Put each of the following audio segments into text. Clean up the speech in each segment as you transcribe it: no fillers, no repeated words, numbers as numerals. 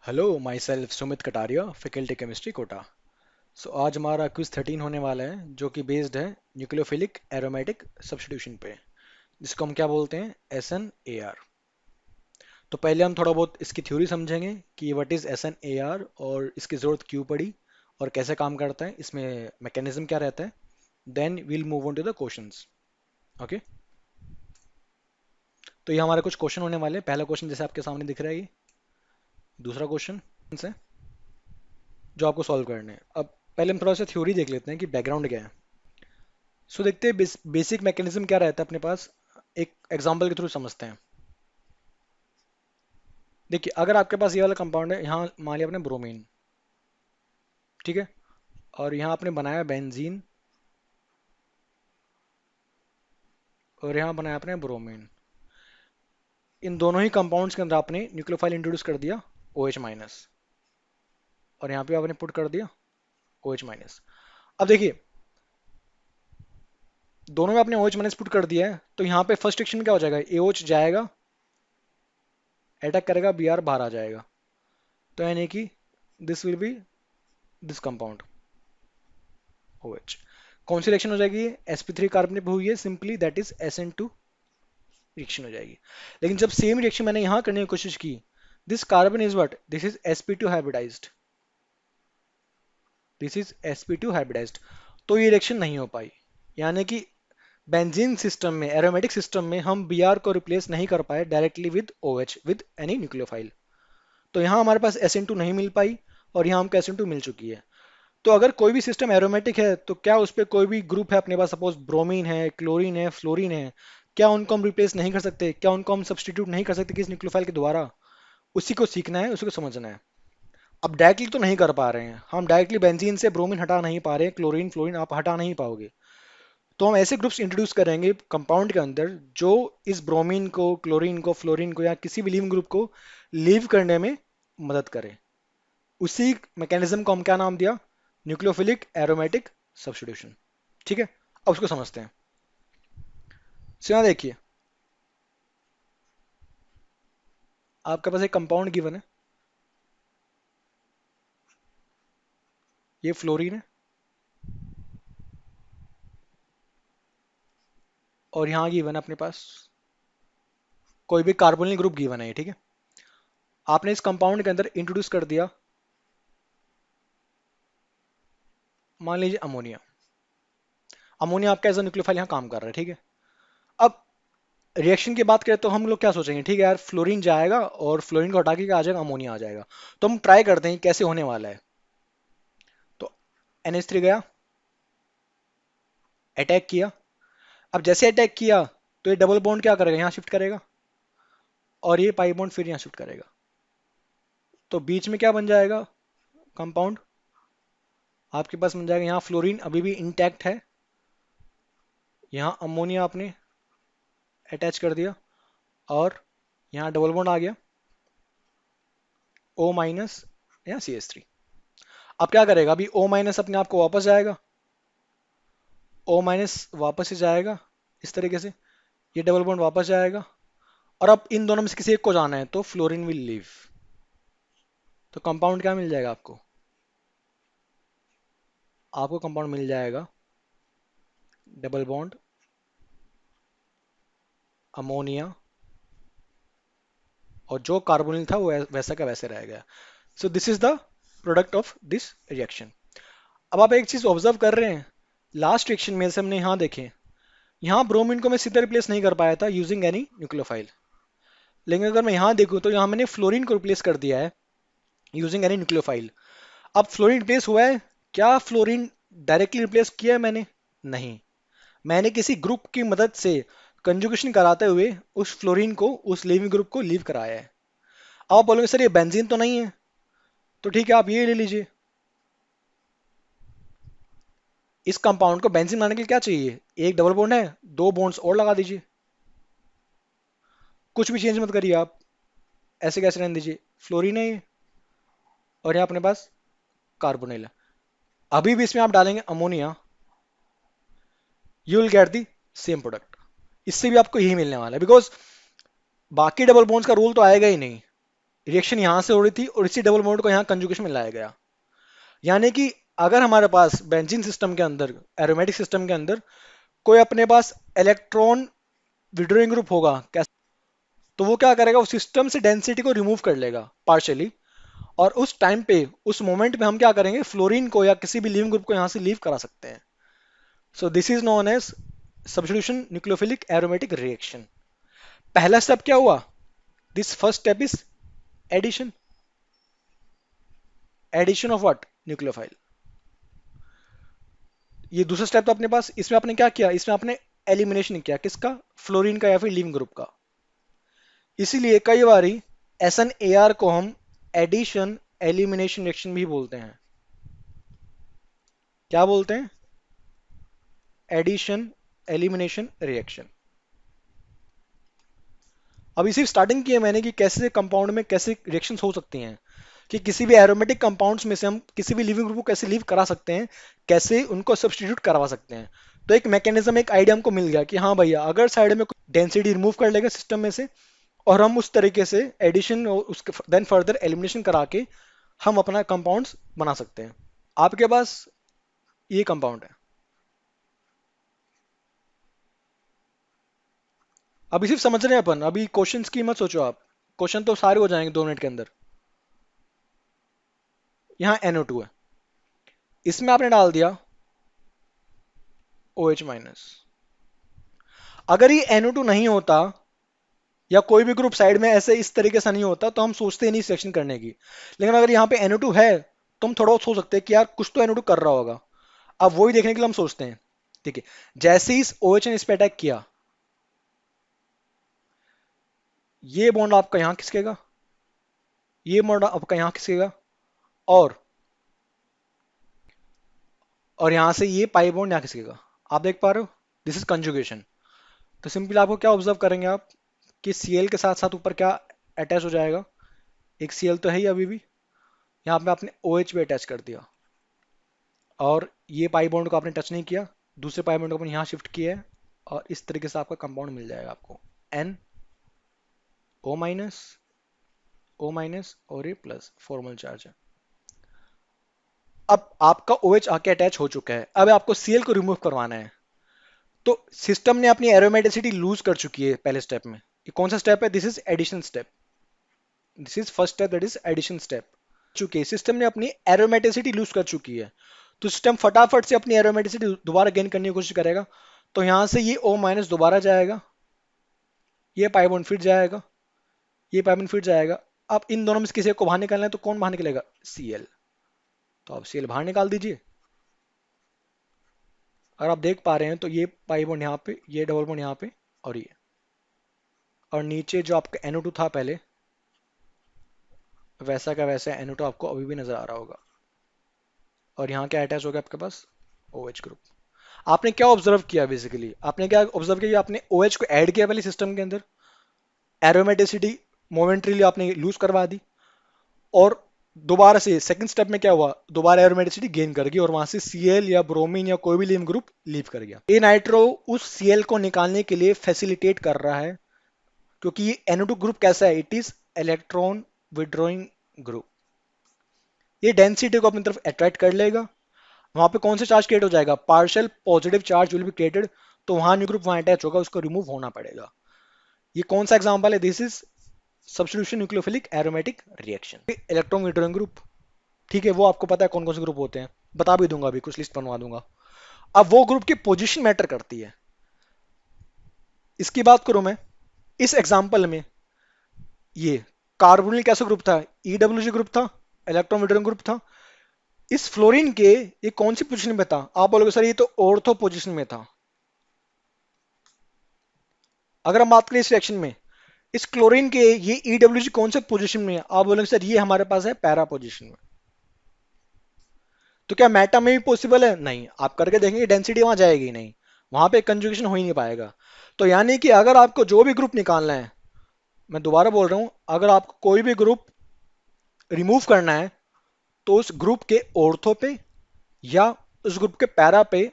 Hello my self Sumit Kataria faculty chemistry Kota. So आज हमारा quiz 13 होने वाला है जो कि बेस्ड है न्यूक्लियोफिलिक एरोमेटिक सब्स्टिट्यूशन पे, जिसको हम क्या बोलते हैं, एस एन ए आर। तो पहले हम थोड़ा बहुत इसकी थ्योरी समझेंगे कि what is S N A R और इसकी ज़रूरत क्यों पड़ी और कैसे काम करता है, इसमें मैकेनिज्म क्या रहता है। Then we'll move on to the questions. Okay, तो ये हमारे कुछ क्वेश्चन होने वाले हैं। पहला क्वेश्चन जैसे आपके सामने दिख रहा है, ये दूसरा क्वेश्चन है जो आपको सॉल्व करना है। अब पहले हम थोड़ा सा थ्योरी देख लेते हैं कि बैकग्राउंड क्या है। सो देखते हैं बेसिक मैकेनिज्म क्या रहता है अपने पास। एक एग्जांपल के थ्रू समझते हैं। देखिए, अगर आपके पास ये वाला कंपाउंड है, यहाँ मान लिया आपने ब्रोमीन, ठीक है, और यहाँ आपने बनाया बेंजीन, और यहाँ बनाया आपने ब्रोमीन। इन दोनों ही कंपाउंड्स के अंदर आपने न्यूक्लियोफाइल इंट्रोड्यूस कर दिया OH माइनस, और यहाँ पे आपने पुट कर दिया OH माइनस। अब देखिए, दोनों में आपने OH माइनस पुट कर दिया है, तो यहाँ पे फर्स्ट रिएक्शन में क्या हो जाएगा, AOH जाएगा, अटैक करेगा, Br बाहर आ जाएगा। तो यानी कि this will be this compound OH। कौन सी रिएक्शन हो जाएगी, sp3 कार्बोनेट हुई है simply, that is SN2 reaction हो जाएगी। लेकिन जब सेम रिएक्शन मैंने यहां करने की कोशिश की, this carbon is what, this is sp2 hybridized, this is sp2 hybridized. तो ये रिएक्शन नहीं हो पाई, यानी कि बेंजीन सिस्टम में, एरोमेटिक सिस्टम में हम Br को रिप्लेस नहीं कर पाए directly with OH with any nucleophile. तो यहाँ हमारे पास SN2 नहीं मिल पाई, और यहाँ हमको SN2 मिल चुकी है। तो अगर कोई भी सिस्टम एरोमेटिक है, तो क्या उस पर कोई भी ग्रुप है अपने पास, सपोज ब्रोमीन है, क्लोरीन है, फ्लोरीन है, क्या उनको हम रिप्लेस नहीं कर सकते, क्या उनको हम सब्सटीट्यूट नहीं कर सकते किस न्यूक्लियोफाइल के द्वारा। उसी को सीखना है, उसी को समझना है। अब डायरेक्टली तो नहीं कर पा रहे हैं हम, डायरेक्टली बेंजीन से ब्रोमीन हटा नहीं पा रहे हैं, क्लोरीन फ्लोरीन आप हटा नहीं पाओगे। तो हम ऐसे ग्रुप्स इंट्रोड्यूस करेंगे कंपाउंड के अंदर जो इस ब्रोमीन को, क्लोरीन को, फ्लोरीन को, या किसी भी लिविंग ग्रुप को लीव करने में मदद करे। उसी मैकेनिज्म को हम क्या नाम दिया, न्यूक्लियोफिलिक एरोमेटिक सब्स्टिट्यूशन। ठीक है, अब उसको समझते हैं। तो यहाँ देखिए, आपके पास एक कंपाउंड गिवन है, ये फ्लोरीन है, और यहाँ गिवन है अपने पास कोई भी कार्बोनिल ग्रुप गिवन है, ठीक है। आपने इस कंपाउंड के अंदर इंट्रोड्यूस कर दिया, मान लीजिए अमोनिया। अमोनिया आपका एज अ न्यूक्लियोफाइल यहाँ काम कर रहा है, ठीक है। अब रिएक्शन की बात करें तो हम लोग क्या सोचेंगे, ठीक है यार, फ्लोरीन जाएगा और फ्लोरीन को हटा के क्या आ जाएगा, अमोनिया आ जाएगा। तो हम ट्राई करते हैं कैसे होने वाला है। तो NH3 गया, अटैक किया। अब जैसे अटैक किया, तो ये डबल बॉन्ड क्या करेगा, यहाँ शिफ्ट करेगा, और ये पाई बॉन्ड फिर यहाँ शिफ्ट करेगा। तो बीच में क्या बन जाएगा, कंपाउंड आपके पास बन जाएगा, यहाँ फ्लोरीन अभी भी इंटैक्ट है, यहाँ अमोनिया आपने अटैच कर दिया, और यहाँ डबल बॉन्ड आ गया, O माइनस, यहाँ CH3। अब क्या करेगा, अभी O माइनस अपने आप को वापस जाएगा, O माइनस वापस ही जाएगा इस तरीके से, ये डबल बॉन्ड वापस जाएगा, और अब इन दोनों में से किसी एक को जाना है, तो फ्लोरीन विल लीव। तो कंपाउंड क्या मिल जाएगा आपको, आपको कंपाउंड मिल जाएगा डबल बॉन्ड अमोनिया, और जो कार्बोनिल था वो वैसा का वैसे रह गया। सो this is the product of this reaction. अब आप एक चीज ऑब्जर्व कर रहे हैं, लास्ट रिएक्शन में से हमने यहाँ देखें, यहाँ ब्रोमीन को मैं सीधे रिप्लेस नहीं कर पाया था यूजिंग एनी न्यूक्लियोफाइल। लेकिन अगर मैं यहाँ देखूँ तो यहाँ मैंने फ्लोरीन को रिप्लेस कर दिया है यूजिंग एनी न्यूक्लियोफाइल। अब फ्लोरीन रिप्लेस हुआ है, क्या फ्लोरीन डायरेक्टली रिप्लेस किया है मैंने, नहीं, मैंने किसी ग्रुप की मदद से कंजुगेशन कराते हुए उस फ्लोरीन को, उस लिविंग ग्रुप को लीव कराया है। अब आप बोलोगे सर ये बेंजीन तो नहीं है, तो ठीक है, आप ये ले लीजिए। इस कंपाउंड को बेंजीन बनाने के लिए क्या चाहिए, एक डबल बॉन्ड है, दो बॉन्ड्स और लगा दीजिए, कुछ भी चेंज मत करिए आप, ऐसे कैसे रहने दीजिए। फ्लोरीन है ये, और यहाँ अपने पास कार्बोनिल है। अभी भी इसमें आप डालेंगे ammonia, you will get the same product. इससे भी आपको यही मिलने वाला है, बिकॉज बाकी डबल बॉन्ड्स का रूल तो आएगा ही नहीं। रिएक्शन यहां से हो रही थी और इसी डबल बॉन्ड को यहाँ कंजुगेशन में लाया गया। यानी कि अगर हमारे पास बेंजीन सिस्टम के अंदर, एरोमेटिक सिस्टम के अंदर कोई अपने पास इलेक्ट्रॉन विड्रॉइंग ग्रुप होगा, कैसे, तो वो क्या करेगा, उस सिस्टम से डेंसिटी को रिमूव कर लेगा पार्शियली, और उस टाइम पे, उस मोमेंट पे हम क्या करेंगे, फ्लोरीन को या किसी भी लिविंग ग्रुप को यहां से लीव करा सकते हैं। So this is known as substitution nucleophilic aromatic reaction. पहला स्टेप क्या हुआ, this first step is addition, addition of what, nucleophile. ये दूसरा स्टेप था अपने पास, इसमें आपने क्या किया, इसमें आपने एलिमिनेशन किया, किसका, फ्लोरीन का या फिर लिविंग ग्रुप का। इसीलिए कई बारी SnAr को हम एडिशन एलिमिनेशन रिएक्शन भी बोलते हैं। क्या बोलते हैं, एडिशन एलिमिनेशन रिएक्शन। अभी सिर्फ स्टार्टिंग की है मैंने कि कैसे कंपाउंड में कैसे रिएक्शंस हो सकती हैं, कि किसी भी एरोमेटिक कंपाउंड्स में से हम किसी भी लिविंग ग्रुप को कैसे लीव करा सकते हैं, कैसे उनको सब्स्टिट्यूट करवा सकते हैं। तो एक मैकेनिज्म, एक आइडिया हमको मिल गया कि हाँ भैया, अगर साइड में डेंसिटी रिमूव कर लेगा सिस्टम में से, और हम उस तरीके से एडिशन और उसके देन फर्दर एलिमिनेशन करा के हम अपना कंपाउंड्स बना सकते हैं। आपके पास ये कंपाउंड है, अभी सिर्फ समझ रहे हैं अपन, अभी क्वेश्चंस की मत सोचो आप, क्वेश्चन तो सारे हो जाएंगे 2 मिनट के अंदर। यहाँ NO2 है, इसमें आपने डाल दिया OH माइनस। अगर ये NO2 नहीं होता, या कोई भी ग्रुप साइड में ऐसे इस तरीके से नहीं होता, तो हम सोचते ही नहीं सिलेक्शन करने की। लेकिन अगर यहाँ पे NO2 है, तो हम थोड़ा बहुत सोच सकते हैं कि यार कुछ तो NO2 कर रहा होगा। अब वही देखने के लिए हम सोचते हैं। ठीक है, जैसे ही इस OH ने इस पे अटैक किया, ये बॉन्ड आपका यहां खिसकेगा, ये बॉन्ड आपका यहां खिसकेगा, और यहां से ये पाई बॉन्ड यहां खिसकेगा। आप देख पा रहे हो, दिस इज कंजुगेशन। तो सिंपली आपको क्या ऑब्जर्व करेंगे आप, कि Cl के साथ साथ ऊपर क्या अटैच हो जाएगा, एक Cl तो है ही अभी भी, यहाँ पे आपने OH भी अटैच कर दिया, और ये पाई बॉन्ड को आपने टच नहीं किया, दूसरे पाई बॉन्ड को आपने यहाँ शिफ्ट किया है, और इस तरीके से आपका कंपाउंड मिल जाएगा आपको, NO माइनस, O माइनस और ये प्लस, फॉर्मल चार्ज है। अब आपका OH आके अटैच हो चुका है, अब आपको Cl को रिमूव करवाना है। तो सिस्टम ने अपनी एरोमेटिसिटी लूज कर चुकी है पहले स्टेप में। ये कौन सा स्टेप है, this is addition step, this is first step, that is addition step. चुकी है, सिस्टम ने अपनी एरोमेटिसिटी लूज कर चुकी है, तो सिस्टम फटाफट से अपनी एरोमेटिसिटी दोबारा गेन करने की कोशिश करेगा। तो यहां से ये O माइनस दोबारा जाएगा, ये पाई बॉन्ड फिर जाएगा, ये पाई बॉन्ड फिर जाएगा। अब इन दोनों में से किसी को बाहर निकालना है, तो कौन बाहर निकलेगा, Cl। तो आप Cl बाहर निकाल दीजिए। अगर आप देख पा रहे हैं तो ये पाई बॉन्ड यहाँ पे, ये डबल बॉन्ड यहाँ पे, और ये, और नीचे जो आपका NO2 था पहले, वैसा का वैसा NO2 आपको अभी भी नजर आ रहा होगा। और यहाँ क्या अटैच हो गया आपके पास, OH ग्रुप। आपने क्या ऑब्जर्व किया, बेसिकली आपने क्या ऑब्जर्व किया, आपने OH को ऐड किया पहले सिस्टम के अंदर, एरोमेटिसिटी मोमेंटरीली आपने लूज करवा दी, और दोबारा से सेकंड स्टेप में क्या हुआ, दोबारा एरोमेटिसिटी गेन कर गई, और वहां से Cl या ब्रोमीन या कोई भी लिविंग ग्रुप लीव कर गया। ये नाइट्रो उस Cl को निकालने के लिए फैसिलिटेट कर रहा है, क्योंकि ये NO2 ग्रुप कैसा है, it is electron withdrawing group. ये डेंसिटी को अपनी तरफ अट्रैक्ट कर लेगा, वहां पे कौन सा चार्ज क्रिएट हो जाएगा, partial positive charge will be created, तो वहां न्यू ग्रुप वहां अटैच होगा, उसको रिमूव होना पड़ेगा। ये कौन सा एग्जांपल है, this is substitution nucleophilic aromatic reaction. Electron withdrawing group, ठीक है, वो आपको पता है कौन कौन से ग्रुप होते हैं, बता भी दूंगा, अभी कुछ लिस्ट बनवा दूंगा। अब वो ग्रुप की पोजीशन मैटर करती है। इसकी बात करूं मैं, इस एग्जांपल में ये कार्बोनिल कैसा ग्रुप था, EWG ग्रुप था, इलेक्ट्रॉन विड्रॉइंग ग्रुप था। इस फ्लोरीन के ये कौन सी पोजीशन में था, आप बोलोगे सर ये तो ऑर्थो पोजीशन में था। अगर हम बात करें इस रिएक्शन में, इस क्लोरीन के ये EWG कौन से पोजीशन में है, आप बोलेंगे सर ये हमारे पास है पैरा पोजीशन में। तो क्या मेटा में भी पॉसिबल है, नहीं, आप करके देखेंगे डेंसिटी वहां जाएगी नहीं, वहां पे कंजुगेशन हो ही नहीं पाएगा। तो यानी कि अगर आपको जो भी ग्रुप निकालना है, मैं दोबारा बोल रहा हूं, अगर आपको कोई भी ग्रुप रिमूव करना है, तो उस ग्रुप के ऑर्थो पे या उस ग्रुप के पैरा पे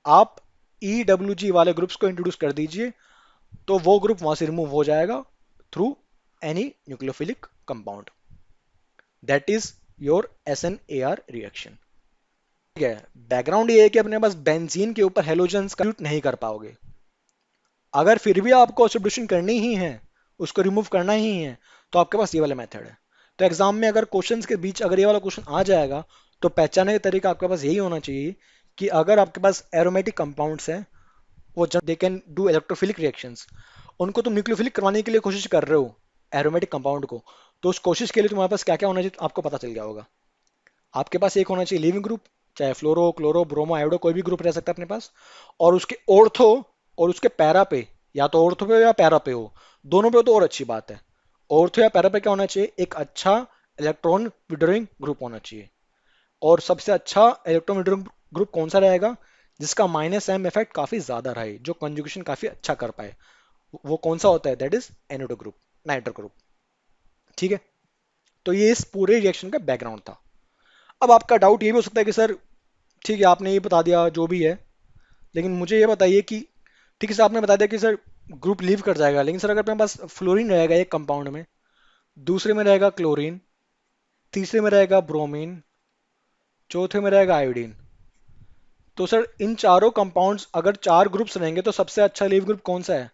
आप EWG वाले ग्रुप्स को इंट्रोड्यूस कर दीजिए, तो वो ग्रुप वहां से रिमूव हो जाएगा through any nucleophilic compound, that is your SNAR reaction. ठीक है, बैकग्राउंड ये है कि अपने पास बेंजीन के ऊपर हेलोजन्स का नहीं कर पाओगे। अगर फिर भी आपको सब्स्टिट्यूशन करनी ही है, उसको रिमूव करना ही है, तो आपके पास ये वाला मेथड है। तो एग्जाम में अगर क्वेश्चंस के बीच अगर ये वाला क्वेश्चन आ जाएगा, तो पहचानने का तरीका आपके पास यही होना चाहिए कि अगर आपके पास एरोमेटिक कंपाउंड्स हैं, वो they can do electrophilic reactions, उनको तुम न्यूक्लियोफिलिक करवाने के लिए कोशिश कर रहे हो एरोमेटिक कंपाउंड को, तो उस कोशिश के लिए तुम्हारे पास क्या क्या होना चाहिए आपको पता चल गया होगा। आपके पास एक होना चाहिए लीविंग ग्रुप, चाहे फ्लोरो क्लोरो ब्रोमो आयोडो कोई भी ग्रुप रह सकता है अपने पास, और उसके ऑर्थो और उसके पैरा पे, या तो ऑर्थो पे या पैरा पे हो, दोनों पे हो तो और अच्छी बात है। ऑर्थो या पैरा पे क्या होना चाहिए, एक अच्छा इलेक्ट्रॉन विड्रॉइंग ग्रुप होना चाहिए। और सबसे अच्छा इलेक्ट्रॉन विड्रॉइंग ग्रुप कौन सा रहेगा, जिसका -m इफेक्ट काफी ज्यादा रहे, जो कंजुगेशन काफी अच्छा कर पाए, वो कौन सा होता है, that is NO2 group, nitro group. ठीक है, तो ये इस पूरे रिएक्शन का बैकग्राउंड था। अब आपका डाउट ये भी हो सकता है कि सर ठीक है आपने ये बता दिया जो भी है, लेकिन मुझे ये बताइए कि ठीक है सर आपने बता दिया कि सर ग्रुप लीव कर जाएगा, लेकिन सर अगर अपने पास फ्लोरीन रहेगा एक कंपाउंड में, दूसरे में रहेगा क्लोरीन, तीसरे में रहेगा ब्रोमीन, चौथे में रहेगा आयोडीन, तो सर इन चारों कंपाउंड्स अगर चार ग्रुप्स रहेंगे तो सबसे अच्छा लीव ग्रुप कौन सा है।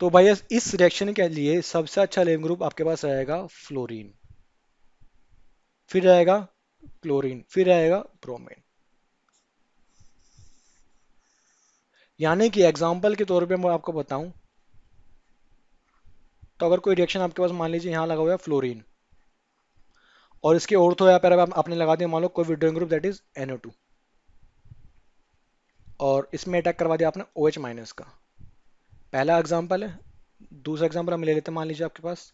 तो भाई इस रिएक्शन के लिए सबसे अच्छा लीव ग्रुप आपके पास रहेगा फ्लोरीन, फिर रहेगा क्लोरीन, फिर रहेगा ब्रोमीन। यानी कि एग्जाम्पल के तौर पे मैं आपको बताऊं, तो अगर कोई रिएक्शन आपके पास मान लीजिए यहाँ लगा हुआ है फ्लोरीन, और इसके ऑर्थो या पैरा आपने लगा दिया मान लो कोई withdrawing group that is NO2, और इसमें अटैक करवा दिया आपने OH माइनस का, पहला एग्जाम्पल है। दूसरा एग्जाम्पल हम ले लेते हैं, मान लीजिए आपके पास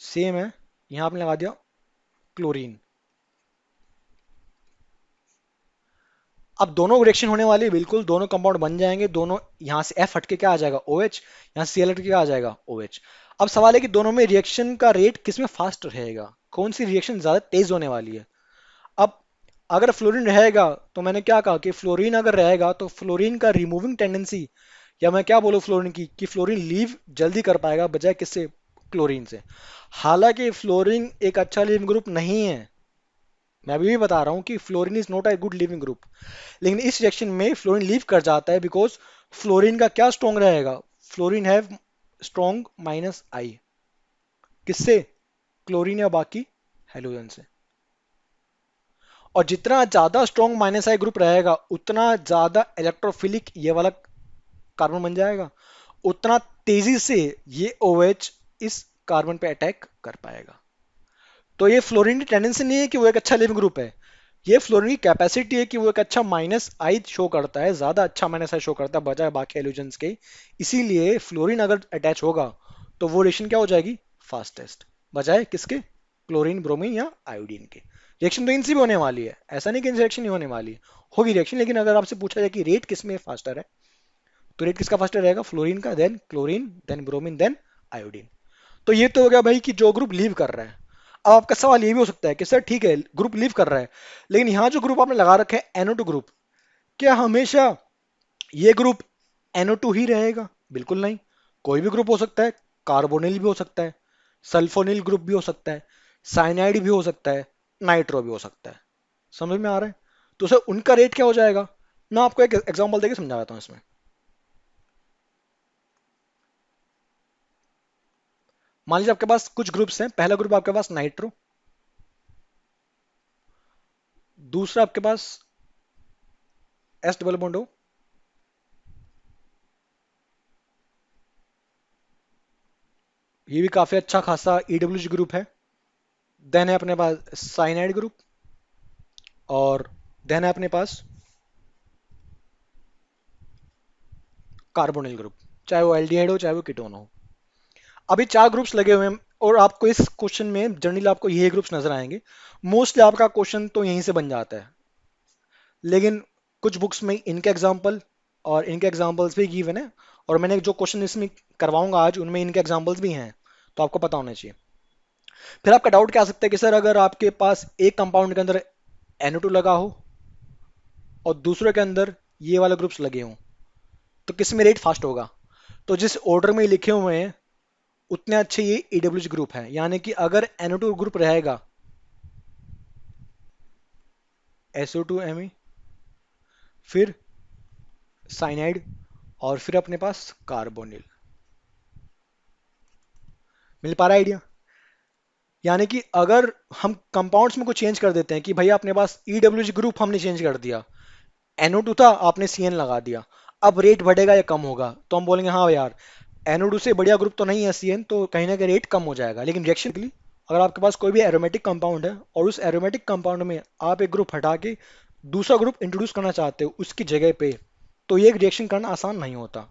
सेम है, यहाँ आपने लगा दिया क्लोरीन। अब दोनों रिएक्शन होने वाली है, बिल्कुल दोनों कंपाउंड बन जाएंगे, दोनों यहाँ से F हट के क्या आ जाएगा OH, यहाँ से Cl हट के क्या आ जाएगा OH। अब सवाल है कि दोनों में रिएक्शन का रेट किसमें फास्ट रहेगा, कौन सी रिएक्शन ज्यादा तेज होने वाली है। अब अगर फ्लोरीन रहेगा, तो मैंने क्या कहा कि फ्लोरीन अगर रहेगा तो फ्लोरीन का रिमूविंग टेंडेंसी, या मैं क्या बोलूँ फ्लोरीन की, कि फ्लोरीन लीव जल्दी कर पाएगा बजाय किससे, क्लोरीन से। हालांकि फ्लोरीन एक अच्छा लीविंग ग्रुप नहीं है, मैं अभी भी बता रहा हूँ कि fluorine is not a good leaving group, लेकिन इस रिएक्शन में फ्लोरीन लीव कर जाता है बिकॉज फ्लोरीन का क्या स्ट्रॉन्ग रहेगा, फ्लोरीन हैव स्ट्रॉन्ग -I, किससे, क्लोरीन या बाकी हेलोजन से। और जितना ज्यादा स्ट्रॉन्ग -I ग्रुप रहेगा उतना ज्यादा इलेक्ट्रोफिलिक ये वाला कार्बन बन जाएगा, उतना तेजी से ये OH इस कार्बन पे अटैक कर पाएगा। तो ये फ्लोरीन की टेंडेंसी नहीं है कि वो एक अच्छा लिविंग ग्रुप है, ये फ्लोरीन की कैपेसिटी है कि वो एक अच्छा -I शो करता है, ज्यादा अच्छा -I शो करता है बजाय बाकी एल्यूजेंस के। इसीलिए फ्लोरीन अगर अटैच होगा तो वो रिएक्शन क्या हो जाएगी, फास्टेस्ट, बजाय किसके, क्लोरीन ब्रोमीन या आयोडीन के। रिएक्शन तो इनसे भी होने वाली है, ऐसा नहीं कि इनसे रिएक्शन नहीं होने वाली है, होगी रिएक्शन, लेकिन अगर आपसे पूछा जाए कि रेट किस में फास्टर है, तो रेट किसका फास्टर रहेगा, फ्लोरीन का, then chlorine, then bromine, then iodine. तो ये तो हो गया भाई कि जो ग्रुप लीव कर रहा है। अब आपका सवाल ये भी हो सकता है कि सर ठीक है ग्रुप लीव कर रहा है, लेकिन यहाँ जो ग्रुप आपने लगा रखा है NO2 ग्रुप, क्या हमेशा ये ग्रुप NO2 ही रहेगा, बिल्कुल नहीं, कोई भी ग्रुप हो सकता है, कार्बोनिल भी हो सकता है, सल्फोनिल ग्रुप भी हो सकता है, साइनाइड भी हो सकता है, नाइट्रो भी हो सकता है। समझ में आ रहा है, तो सर उनका रेट क्या हो जाएगा। मैं आपको एक एग्जांपल देके समझा देता हूँ इसमें। मान लीजिए आपके पास कुछ ग्रुप्स हैं, पहला ग्रुप आपके पास नाइट्रो, दूसरा आपके पास S डबल बॉन्ड O, ये भी काफी अच्छा खासा EWG ग्रुप है। देन है अपने पास साइनाइड ग्रुप, और देन है अपने पास कार्बोनिल ग्रुप, चाहे वो एल्डिहाइड हो चाहे वो कीटोन हो। अभी चार ग्रुप्स लगे हुए हैं, और आपको इस क्वेश्चन में जनरली आपको यही ग्रुप्स नजर आएंगे, मोस्टली आपका क्वेश्चन तो यहीं से बन जाता है। लेकिन कुछ बुक्स में इनके एग्जाम्पल और इनके एग्जाम्पल्स भी गिवन है, और मैंने जो क्वेश्चन इसमें करवाऊंगा आज उनमें इनके एग्जाम्पल्स भी हैं, तो आपको पता होना चाहिए। फिर आपका डाउट क्या आ सकता है कि सर अगर आपके पास एक कंपाउंड के अंदर NO2 लगा हो और दूसरे के अंदर ये वाले ग्रुप्स लगे हों, तो किस में रेट फास्ट होगा। तो जिस ऑर्डर में लिखे हुए हैं उतने अच्छे ये EWG ग्रुप है। यानी कि अगर NO2 ग्रुप रहेगा, SO2Me, फिर साइनाइड, और फिर अपने पास कार्बोनिल। मिल पा रहा है आइडिया? यानी कि अगर हम कंपाउंड्स में कुछ चेंज कर देते हैं कि भैया अपने पास EWG ग्रुप हमने चेंज कर दिया, NO2 था आपने CN लगा दिया, अब रेट बढ़ेगा या कम होगा? तो हम बोलेंगे हाँ यार, NO2 से बढ़िया ग्रुप तो नहीं है CN, तो कहीं ना कहीं रेट कम हो जाएगा। लेकिन रिएक्शन, अगर आपके पास कोई भी एरोमेटिक कंपाउंड है और उस एरोमेटिक कंपाउंड में आप एक ग्रुप हटा के दूसरा ग्रुप इंट्रोड्यूस करना चाहते हो उसकी जगह पे, तो ये रिएक्शन करना आसान नहीं होता।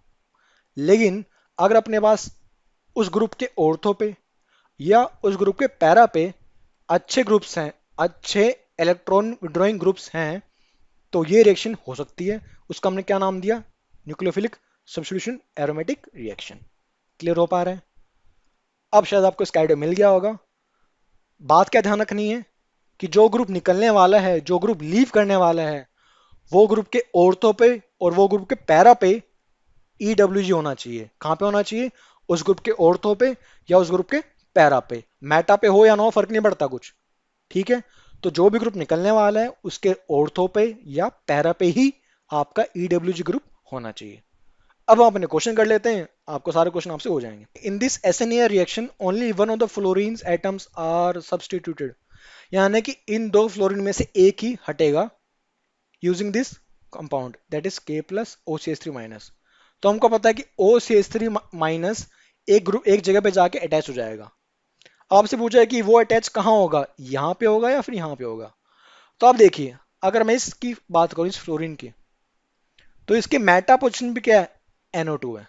लेकिन अगर अपने पास उस ग्रुप के ऑर्थो पे या उस ग्रुप के पैरा पे अच्छे ग्रुप्स हैं, अच्छे इलेक्ट्रॉन विड्रॉइंग ग्रुप्स हैं, तो ये रिएक्शन हो सकती है। उसका हमने क्या नाम दिया? Nucleophilic substitution aromatic reaction. Clear हो पा रहा है? अब शायद आपको इसका आइडिया मिल गया होगा। बात क्या ध्यान रखनी है कि जो ग्रुप निकलने वाला है, जो ग्रुप लीव करने वाला है, वो ग्रुप के ऑर्थो पे और वो ग्रुप के पैरा पे EWG होना चाहिए। कहां पे होना चाहिए? उस ग्रुप के ऑर्थो पे या उस ग्रुप के पैरा पे। मेटा पे हो या ना हो फर्क नहीं पड़ता कुछ। ठीक है? तो जो भी ग्रुप निकलने वाला है उसके ऑर्थो पे या पैरा पे ही आपका EWG ग्रुप होना चाहिए। अब हम अपने क्वेश्चन कर लेते हैं, आपको सारे क्वेश्चन आपसे हो जाएंगे। In this SNAR reaction only one of the fluorines atoms are substituted. यानी कि इन दो फ्लोरीन में से एक ही हटेगा using this compound, that is K plus OCH3 minus. तो हमको पता है कि OCH3 माइनस एक ग्रुप एक जगह पे जाके अटैच हो जाएगा। आपसे पूछा है कि वो अटैच कहाँ होगा, यहाँ पे होगा या फिर यहाँ पे होगा? तो आप देखिए, अगर मैं इसकी बात करूँ इस फ्लोरीन की, तो इसके मेटा पोजिशन भी क्या है? NO2 है।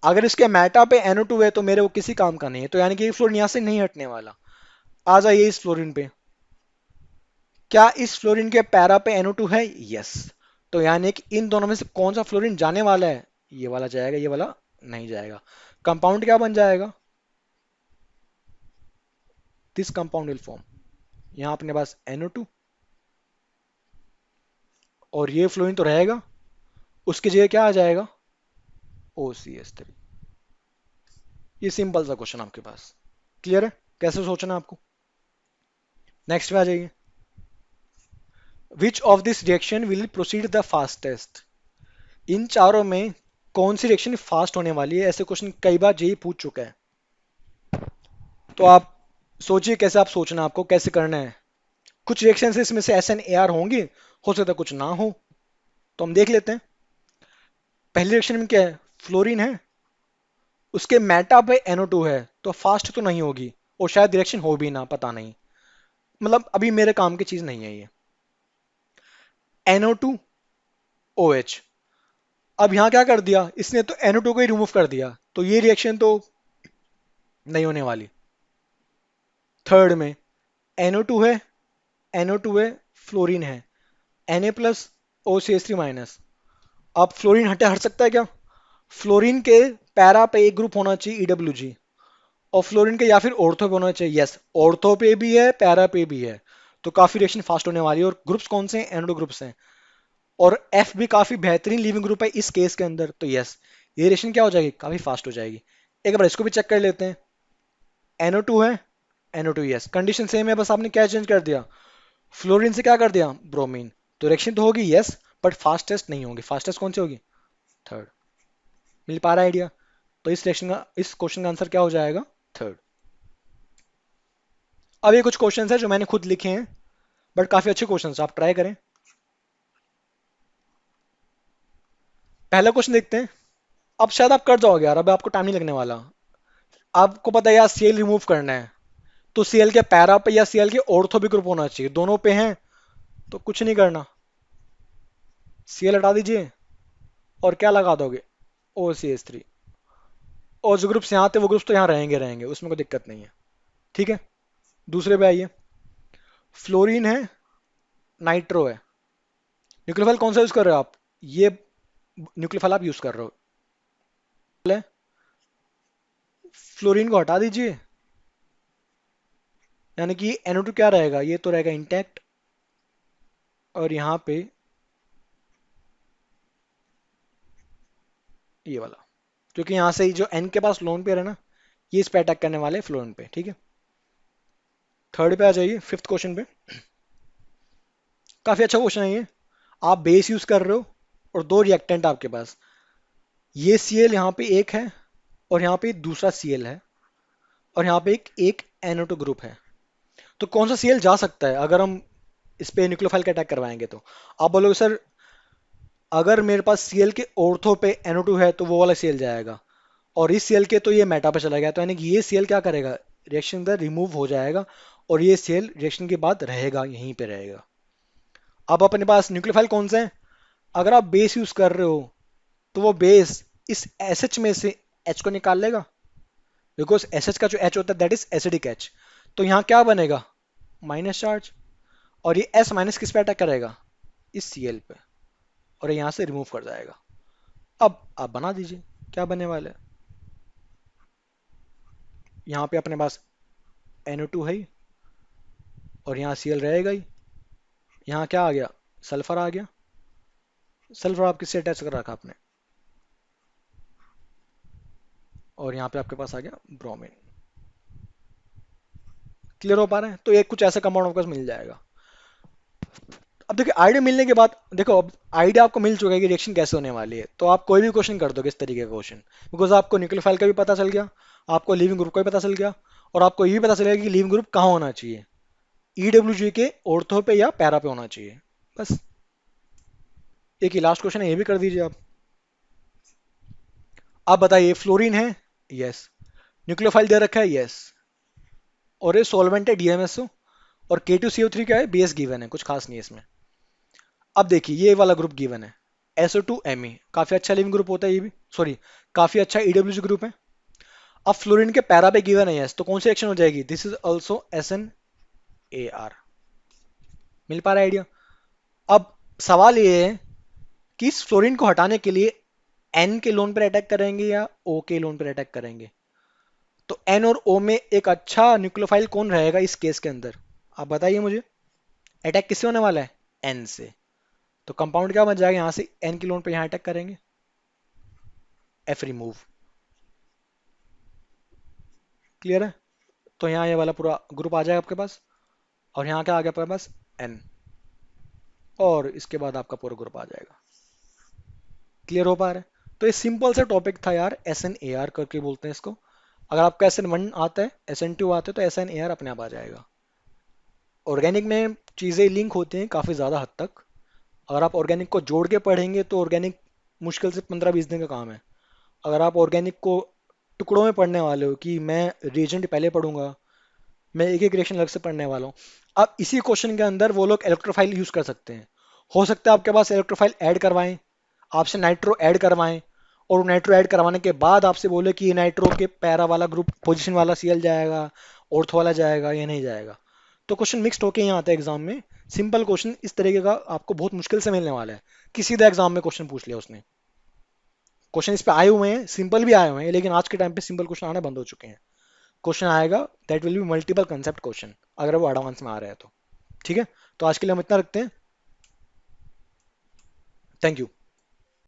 अगर इसके मेटा पे NO2 है तो मेरे वो किसी काम का नहीं है, तो यानी कि ये फ्लोरीन यहाँ से नहीं हटने वाला। आ जाइए इस फ्लोरीन पे, क्या इस फ्लोरीन के पैरा पे NO2 है? यस। तो यानी कि इन दोनों में से कौन सा फ्लोरीन जाने वाला है? ये वाला जाएगा, ये वाला नहीं जाएगा। कंपाउंड क्या बन जाएगा? दिस कंपाउंड विल फॉर्म, यहाँ अपने पास NO2 और ये फ्लोरीन तो रहेगा, उसकी जगह क्या आ जाएगा? OCH3। ये सिंपल सा क्वेश्चन आपके पास। क्लियर है कैसे सोचना है आपको? नेक्स्ट पे आ जाइए। Which of this reaction will proceed the fastest? इन चारों में कौन सी रिएक्शन फास्ट होने वाली है? ऐसे क्वेश्चन कई बार जेई पूछ चुका है। तो आप सोचिए कैसे आप सोचना, आपको कैसे करना है। कुछ रिएक्शन इसमें से SNAR होंगे, हो सकता है कुछ ना हो, तो हम देख लेते हैं। पहली रिएक्शन में क्या है? फ्लोरीन है, उसके मेटा पे NO2 है, तो फास्ट तो नहीं होगी, और शायद रिएक्शन हो भी ना, पता नहीं। मतलब अभी मेरे काम की चीज नहीं है ये। NO2OH, अब यहां क्या कर दिया इसने? तो NO2 को ही रिमूव कर दिया, तो ये रिएक्शन तो नहीं होने वाली। थर्ड में NO2 है, NO2 है, फ्लोरीन है, Na प्लस OCH3 माइनस। अब फ्लोरीन हटे हट सकता है क्या? फ्लोरीन के पैरा पे एक ग्रुप होना चाहिए EWG, और फ्लोरीन के या फिर ऑर्थो पे होना चाहिए। यस, ऑर्थो पे भी है, पैरा पे भी है, तो काफी रिएक्शन फास्ट होने वाली है। और ग्रुप्स कौन से हैं? NO2 ग्रुप्स हैं, और F भी काफी बेहतरीन लीविंग ग्रुप है इस केस के अंदर, तो यस, ये रिएक्शन क्या हो जाएगी? काफी फास्ट हो जाएगी। एक बार इसको भी चेक कर लेते हैं। NO2 है, NO2 यस, कंडीशन सेम है, बस आपने क्या चेंज कर दिया? फ्लोरीन से क्या कर दिया? ब्रोमीन। तो रिएक्शन तो होगी यस, बट फास्टेस्ट नहीं होगी। फास्टेस्ट कौन सी होगी? थर्ड। मिल पा रहा है आइडिया? तो इस रिएक्शन का, इस क्वेश्चन का आंसर क्या हो जाएगा? थर्ड। अब ये कुछ क्वेश्चन है जो मैंने खुद लिखे हैं, बट काफी अच्छे क्वेश्चन, आप ट्राई करें। पहला क्वेश्चन देखते हैं। अब शायद आप कर जाओगे यार, अब आपको टाइम नहीं लगने वाला। आपको पता है यार सीएल रिमूव करना है, तो सीएल के पैरा पे या सीएल के ऑर्थो भी ग्रुप होना चाहिए, दोनों पे हैं, तो कुछ नहीं करना, सीएल हटा दीजिए और क्या लगा दोगे? OCH3। और जो ग्रुप्स यहाँ थे वो ग्रुप्स तो यहाँ रहेंगे रहेंगे, उसमें कोई दिक्कत नहीं है। ठीक है, दूसरे पे आइए। फ्लोरीन है, नाइट्रो है, न्यूक्लियोफाइल कौन सा यूज कर रहे हो आप? ये न्यूक्लियोफाइल आप यूज कर रहे हो। फ्लोरीन को हटा दीजिए, यानी कि NO2 क्या रहेगा? ये तो रहेगा इंटैक्ट, और यहाँ पे ये वाला, क्योंकि यहाँ से जो N के पास लोन पेयर है ना, ये इस पे अटैक करने वाले हैं फ्लोरीन पे, ठीक है। थर्ड पे आ जाइए, फिफ्थ क्वेश्चन पे। काफी अच्छा क्वेश्चन है ये। आप बेस यूज कर रहे हो और दो रिएक्टेंट आपके पास, ये Cl यहाँ पे एक है और यहाँ पे दूसरा Cl है, और यहाँ पे एक एक NO2 ग्रुप है। तो कौन सा Cl जा सकता है अगर हम इस पे न्यूक्लियोफाइल का अटैक करवाएंगे? तो आप बोलोगे सर अगर मेरे पास Cl के ऑर्थो पे NO2 है तो वो वाला Cl जाएगा, और इस Cl के तो ये मेटा पे चला गया, तो यानी कि ये Cl क्या करेगा, रिएक्शन अंदर रिमूव हो जाएगा, और ये Cl रिएक्शन के बाद रहेगा, यहीं पे रहेगा। अब अपने पास न्यूक्लियोफाइल कौन सा है? अगर आप बेस यूज कर रहे हो तो वो बेस इस SH में से H को निकाल लेगा, बिकॉज SH का जो H होता है दैट इज एसिडिक H। तो यहाँ क्या बनेगा, माइनस चार्ज, और ये S माइनस किस पे अटैक करेगा, इस Cl पे, और ये यहाँ से रिमूव कर जाएगा। अब आप बना दीजिए क्या बनने वाला है। यहाँ पे अपने पास NO2 है ही, और यहाँ Cl रहेगा ही। यहाँ क्या आ गया, सल्फर आ गया। सल्फर आप किससे अटैच कर रखा आपने, और यहाँ पे आपके पास आ गया ब्रोमीन। क्लियर हो पा रहे हैं? तो एक कुछ ऐसा कंपाउंड आपके पास मिल जाएगा। अब देखिए आइडिया मिलने के बाद, देखो अब आइडिया आपको मिल चुका है कि रिएक्शन कैसे होने वाली है, तो आप कोई भी क्वेश्चन कर दो किस तरीके का क्वेश्चन, बिकॉज आपको न्यूक्लियोफाइल का भी पता चल गया, आपको लिविंग ग्रुप का भी पता चल गया, और आपको ये भी पता चलेगा कि लिविंग ग्रुप कहाँ होना चाहिए, EWG के ऑर्थो पे या पैरा पे होना चाहिए। बस एक ही लास्ट क्वेश्चन है, ये भी कर दीजिए आप बताइए फ्लोरीन है, यस। न्यूक्लियोफाइल दे रखा है, यस। और ये सॉल्वेंट है DMSO, और K2CO3 क्या है, बेस गिवन है, कुछ खास नहीं है इसमें। अब देखिए ये वाला ग्रुप गिवन है, SO2Me, काफी अच्छा लिविंग ग्रुप होता है ये भी, सॉरी काफी अच्छा EWG ग्रुप है। अब फ्लोरीन के पैरा पे गिवन है यस, तो कौन सी एक्शन हो जाएगी, दिस इज ऑल्सो SNAR। मिल पा रहा है आइडिया? अब सवाल ये है कि इस फ्लोरीन को हटाने के लिए N के लोन पर अटैक करेंगे या O के लोन पर अटैक करेंगे? तो N और O में एक अच्छा न्यूक्लियोफाइल कौन रहेगा इस केस के अंदर, आप बताइए मुझे। अटैक किससे होने वाला है, N से। तो कंपाउंड क्या बन जाएगा, यहां से N के लोन पे यहां अटैक करेंगे, F रिमूव। क्लियर है? तो यहाँ ये वाला पूरा ग्रुप आ जाएगा आपके पास, और यहाँ क्या आ गया आपके पास, N, और इसके बाद आपका पूरा ग्रुप आ जाएगा। क्लियर हो पा रहा है? तो ये सिंपल सा टॉपिक था यार, SNAR करके बोलते हैं इसको। अगर आपका SN1 आता है, SN2 आता है, तो SNAR अपने आप आ जाएगा। ऑर्गेनिक में चीज़ें लिंक होती हैं काफ़ी ज़्यादा हद तक। अगर आप ऑर्गेनिक को जोड़ के पढ़ेंगे तो ऑर्गेनिक मुश्किल से 15-20 दिन का काम है। अगर आप ऑर्गेनिक को टुकड़ों में पढ़ने वाले हो कि मैं रिएजेंट पहले पढ़ूंगा, मैं एक एक रिएक्शन अलग से पढ़ने वाला हूँ, अब इसी क्वेश्चन के अंदर वो लोग इलेक्ट्रोफाइल यूज कर सकते हैं। हो सकता है आपके पास इलेक्ट्रोफाइल ऐड करवाएं, आपसे नाइट्रो ऐड करवाएं, और नाइट्रो ऐड करवाने के बाद आपसे बोले कि ये नाइट्रो के पैरा वाला ग्रुप पोजीशन वाला Cl जाएगा, ऑर्थो वाला जाएगा या नहीं जाएगा। तो क्वेश्चन मिक्स्ड होके यहाँ आता है एग्जाम में। सिंपल क्वेश्चन इस तरीके का आपको बहुत मुश्किल से मिलने वाला है, किसी भी एग्जाम में क्वेश्चन पूछ लिया उसने। क्वेश्चन इस पे आए हुए हैं, सिंपल भी आए हुए हैं, लेकिन आज के टाइम पे सिंपल क्वेश्चन आना बंद हो चुके हैं। क्वेश्चन आएगा that will be multiple concept question, अगर वो एडवांस में आ रहा है तो। ठीक है, तो आज के लिए हम इतना रखते हैं। Thank you.